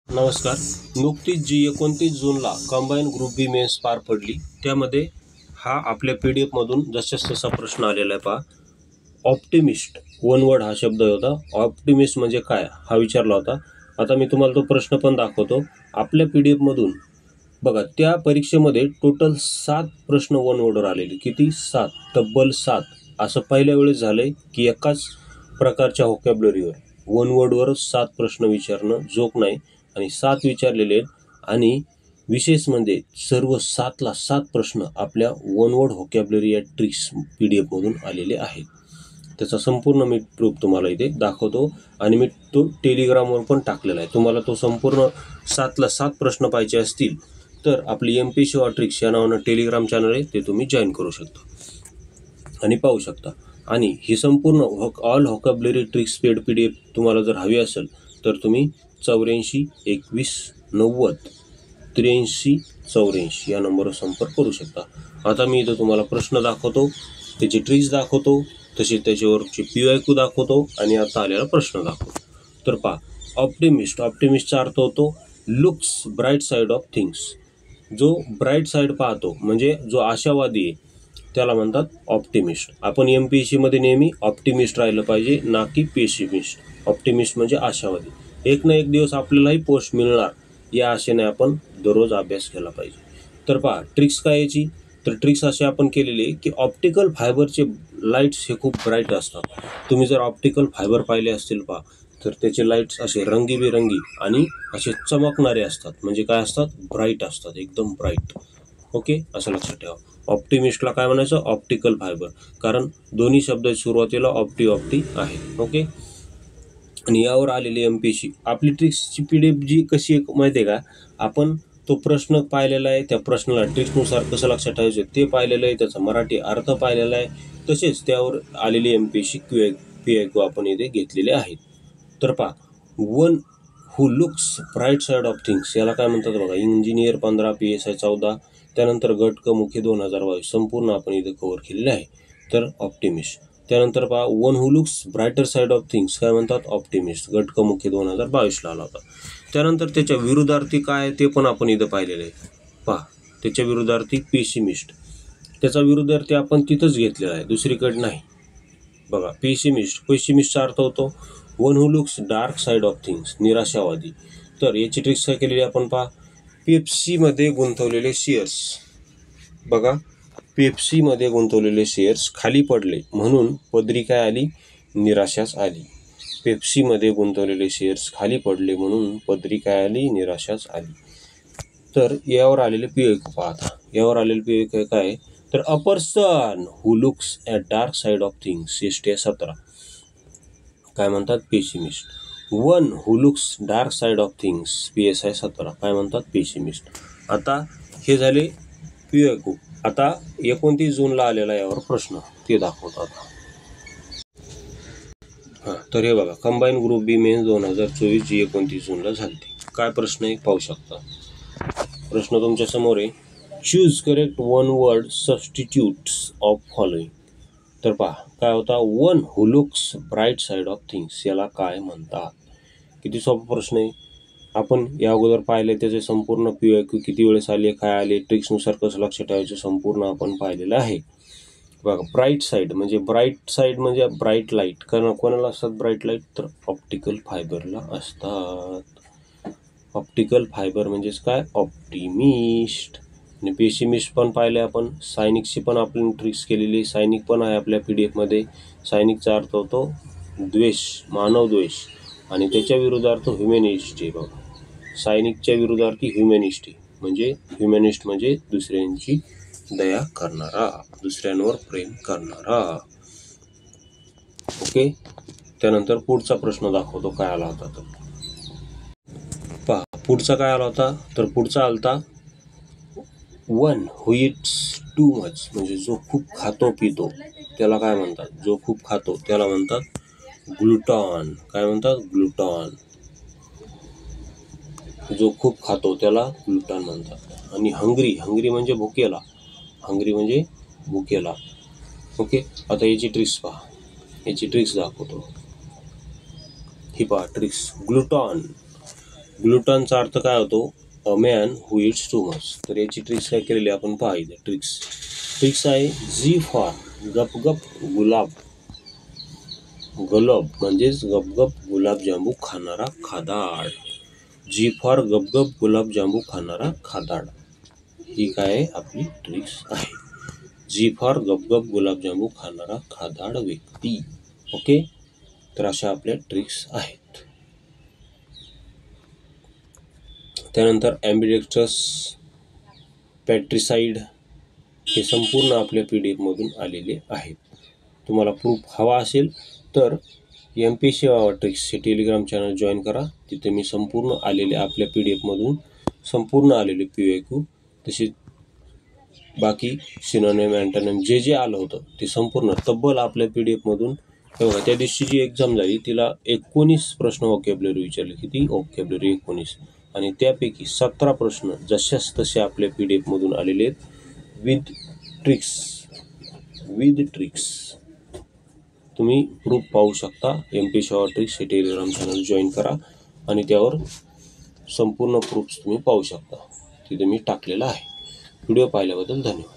नमस्कार. नुकतीच जी 29 जूनला कंबाईन ग्रुप बी मेन्स पार पडली, त्यामध्ये हा आपल्या PDF मधून जशास तसा प्रश्न आलेला आहे. पहा, ऑप्टिमिस्ट वन वर्ड हा शब्द होता. ऑप्टिमिस्ट म्हणजे काय हा विचारला होता. आता मी तुम्हाला तो प्रश्न पण दाखवतो. आपल्या PDF मधून बघा, त्या परीक्षेमध्ये टोटल 7 प्रश्न वन वर्डवर आलेले. किती? 7, तब्बल 7. असं पहिल्या वेळेस झालंय की एकाच प्रकारच्या व्होकॅब्युलरीवर वन वर्डवर 7 प्रश्न विचारणं जोक नाही. आणि 7 विचारलेले आहेत. आणि विशेष म्हणजे सर्व 7ला 7 प्रश्न आपल्या वन वर्ड व्होकॅब्युलरी या ट्रिक्स PDF मधून आलेले आहेत. त्याचा संपूर्ण मी प्रूफ तुम्हाला इथे दाखवतो आणि मी तो टेलिग्रामवर पण टाकलेला आहे. तुम्हाला तो संपूर्ण 7ला 7 प्रश्न पाहिजे असतील तर आपली MPSC or ट्रिक्स या नावानं टेलिग्राम चॅनल आहे, ते तुम्ही जॉईन करू शकता आणि पाहू शकता. आणि ही संपूर्ण all vocabulary tricks paid PDF तुम्हाला जर हवी असेल तर तुम्ही 84 21 90 83 84 या नंबरवर संपर्क करू शकता. आता मी इथं तुम्हाला प्रश्न दाखवतो, त्याची ट्रिक्स दाखवतो, तसेच त्याच्यावरची PYQ दाखवतो आणि आता आलेला प्रश्न दाखवतो. तर पहा, ऑप्टिमिस्टचा अर्थ होतो looks bright side of things. जो ब्राईट साईड पाहतो म्हणजे जो आशावादी आहे त्याला म्हणतात ऑप्टिमिस्ट. आपण MPSC नेहमी ऑप्टिमिस्ट राहिलं पाहिजे, ना की पेसिमिस्ट. ऑप्टिमिस्ट म्हणजे आशावादी. एक ना एक दिवस आपल्यालाही पोस्ट मिळणार या आशेने आपण दररोज अभ्यास केला पाहिजे. तर पहा, ट्रिक्स काय याची? तर ट्रिक्स असे आपण केलेले की ऑप्टिकल फायबरचे लाईट्स हे खूप ब्राईट असतात. तुम्ही जर ऑप्टिकल फायबर पाहिले असतील पहा, तर त्याचे लाईट्स असे रंगीबेरंगी आणि असे चमकणारे असतात. म्हणजे काय असतात? ब्राईट असतात, एकदम ब्राईट. ओके, असं लक्षात ठेवा. ऑप्टिमिस्टला काय म्हणायचं? Optical fibre. कारण दोन्ही शब्द सुरुवातीला ऑप्टी आहे. ओके. आणि यावर आलेली MPSC आपली ट्रिक्सची PDF जी कशी आहे माहिती आहे का? आपण तो प्रश्न पाहिलेला आहे, त्या प्रश्नाला ट्रिक्सनुसार कसं लक्षात ठेवायचं ते पाहिलेलं आहे, त्याचा मराठी अर्थ पाहिलेला आहे, तसेच त्यावर आलेली MPSC PYQ आपण इथे घेतलेले आहेत. तर पहा, one who looks bright side of things याला काय म्हणतात बघा. इंजिनियर 15, PSI 14, त्यानंतर गट क मुख्य 2022 संपूर्ण आपण इथे कव्हर केलेले आहे. तर ऑप्टिमिस्ट. त्यानंतर पहा, one who looks brighter side of things काय म्हणतात? ऑप्टिमिस्ट. गट क मुख्य 2022ला आला होता. त्यानंतर त्याच्या विरुद्धार्थी काय ते पण आपण इथं पाहिलेलं आहे. पहा, त्याच्या विरुद्धार्थी पेसिमिस्ट. त्याचा विरुद्धार्थी आपण तिथंच घेतलेला आहे, दुसरीकडे नाही. बघा, पेसिमिस्टचा अर्थ होतो one who looks dark side of things, निराशावादी. तर याची ट्रिक्स काय केलेली आपण पहा. पेप्सीमध्ये गुंतवलेले शेअर्स. बघा, पेप्सीमध्ये गुंतवलेले शेअर्स खाली पडले म्हणून पदरी काय आली? निराशाच आली. पेप्सीमध्ये गुंतवलेले शेअर्स खाली पडले म्हणून पदरी काय आली? निराशाच आली. तर यावर आलेले PYQ पाहता. यावर आलेले PYQ काय? तर a person who looks at dark side of things, STI 17 काय म्हणतात? Pessimist. One who looks dark side of things, PSI 17 काय म्हणतात? पेसिमिस्ट. आता हे झाले PYQ. आता 29 जूनला आलेला यावर प्रश्न ते दाखवतो आता. तर हे बघा, कंबाईन ग्रुप बी मेन्स 2024 जी 29 जूनला झाली. काय प्रश्न आहे पाहू शकता. प्रश्न तुमच्या समोर आहे. Choose correct one word substitutes of following. तर पहा, काय होता? One who looks bright side of things याला काय म्हणतात? किती सोपा प्रश्न आहे. आपण या अगोदर पाहिले, त्याचे संपूर्ण PYQ किती वेळेस आले, काय आले, ट्रिक्सनुसार कसं लक्षात ठेवायचं संपूर्ण आपण पाहिलेलं आहे. बघा, ब्राईट साईड म्हणजे ब्राईट लाईट. कारण कोणाला असतात ब्राईट लाईट? तर ऑप्टिकल फायबरला असतात. ऑप्टिकल फायबर म्हणजेच काय? ऑप्टिमिस्ट. आणि पेसिमिस्ट पण पाहिले आपण. सायनिकची पण आपण ट्रिक्स केलेली. सायनिक पण आहे आपल्या PDF सायनिकचा अर्थ होतो द्वेष, मानव द्वेष. आणि त्याच्या विरुद्धार्थ ह्युमॅनिस्ट आहे. बघा, सायनिकच्या विरुद्धार्थी ह्युमॅनिस्ट आहे. ह्युमॅनिस्ट म्हणजे दुसऱ्यांची दया करणारा, दुसऱ्यांवर प्रेम करणारा. ओके. त्यानंतर पुढचा प्रश्न दाखवतो काय आला होता. तर पहा, पुढचा काय आला होता. तर पुढचा आलता one who it's too much, म्हणजे जो खूप खातो पितो त्याला काय म्हणतात? जो खूप खातो त्याला म्हणतात ग्लुटॉन. काय म्हणतात? ग्लुटॉन. जो खूप खातो त्याला ग्लुटॉन म्हणतात. आणि हंग्री म्हणजे भुकेला. ओके. आता याची ट्रिक्स पहा. याची ट्रिक्स दाखवतो. ही पहा ट्रिक्स. ग्लुटॉन ग्लुटॉनचा अर्थ काय होतो? A man who it's too much. तर याची ट्रिक्स काय केलेली आपण पाहिजे. ट्रिक्स आहे जी फॉर गपगप गुलाब. गलब म्हणजेच गपगप गुलाबजांबू खाणारा खादाड. जी फॉर गपगप गुलाबजांबू खाणारा खादाड. ही काय आपली ट्रिक्स आहे. जी फॉर गपगप गुलाबजांबू खाणारा खादाड व्यक्ती. ओके, तर अशा आपल्या ट्रिक्स आहेत. त्यानंतर ॲम्बिडेक्ट्रस, पॅट्रिसाइड हे संपूर्ण आपल्या PDF मधून आलेले आहेत. तुम्हाला प्रूफ हवा असेल तर MPSC ट्रिक्सचे टेलिग्राम चॅनल जॉईन करा. तिथे मी संपूर्ण आलेले आपल्या PDF मधून संपूर्ण आलेले PYQ तसेच बाकी सिनोनिम अँटोनिम जे आलं होतं ते संपूर्ण तब्बल आपल्या PDF मधून. बघा, त्या दिवशी जी एक्झाम झाली तिला 19 प्रश्न व्होकॅब्युलरी विचारले. किती? व्होकॅब्युलरी 19. आणि त्यापैकी 17 प्रश्न जशाच तसे आपल्या PDF मधून आलेले आहेत विथ ट्रिक्स. तुम्ही प्रूफ पाहू शकता. MPSC ट्रिक्स हे टेलिग्राम चॅनल जॉईन करा आणि त्यावर संपूर्ण प्रूफ्स तुम्ही पाहू शकता. तिथे मी टाकलेला आहे. व्हिडिओ पाहिल्याबद्दल धन्यवाद.